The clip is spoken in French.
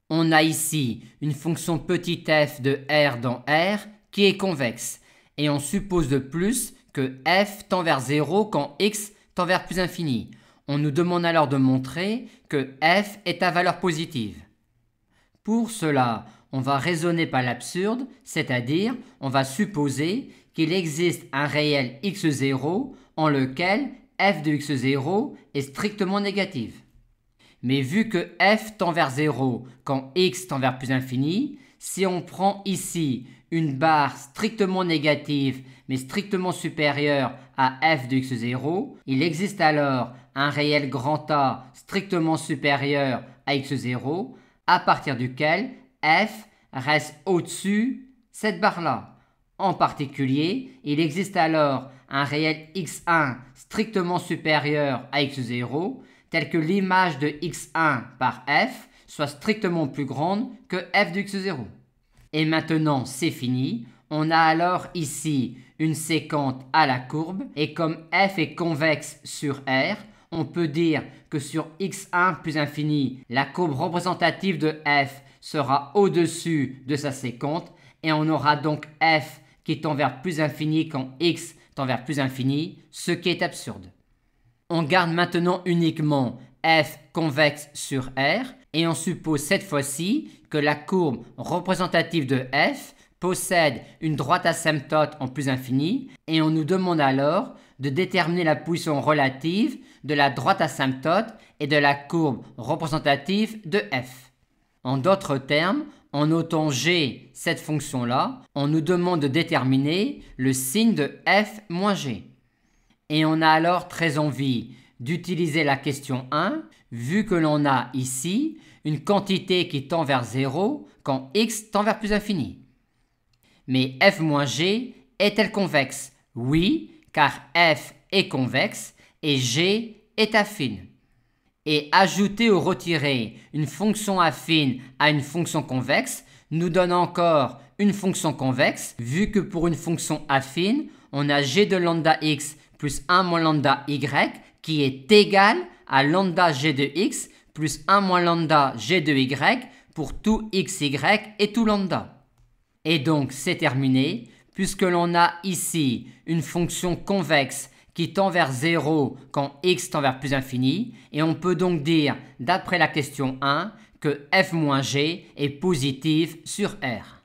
On a ici une fonction petit f de R dans R qui est convexe et on suppose de plus que f tend vers 0 quand x tend vers plus infini. On nous demande alors de montrer que f est à valeur positive. Pour cela, on va raisonner par l'absurde, c'est-à-dire on va supposer qu'il existe un réel x0 en lequel f de x0 est strictement négatif. Mais vu que f tend vers 0 quand x tend vers plus infini, si on prend ici une barre strictement négative mais strictement supérieure à f de x0, il existe alors un réel grand A strictement supérieur à x0 à partir duquel f reste au-dessus cette barre-là. En particulier, il existe alors un réel x1 strictement supérieur à x0 tel que l'image de x1 par f soit strictement plus grande que f de x0. Et maintenant, c'est fini. On a alors ici une séquente à la courbe et comme f est convexe sur R, on peut dire que sur x1 plus infini, la courbe représentative de f sera au-dessus de sa séquente et on aura donc f qui tend vers plus infini quand x tend vers plus infini, ce qui est absurde. On garde maintenant uniquement f convexe sur R et on suppose cette fois-ci que la courbe représentative de f possède une droite asymptote en plus infini et on nous demande alors de déterminer la position relative de la droite asymptote et de la courbe représentative de f. En d'autres termes, en notant g cette fonction-là, on nous demande de déterminer le signe de f moins g. Et on a alors très envie d'utiliser la question 1, vu que l'on a ici une quantité qui tend vers 0 quand x tend vers plus infini. Mais f moins g est-elle convexe? Oui, car f est convexe et g est affine. Et ajouter ou retirer une fonction affine à une fonction convexe nous donne encore une fonction convexe, vu que pour une fonction affine, on a g de lambda x plus 1 moins lambda y qui est égal à lambda g de x plus 1 moins lambda g de y pour tout xy et tout lambda. Et donc c'est terminé, puisque l'on a ici une fonction convexe qui tend vers 0 quand x tend vers plus infini, et on peut donc dire, d'après la question 1, que f moins g est positive sur R.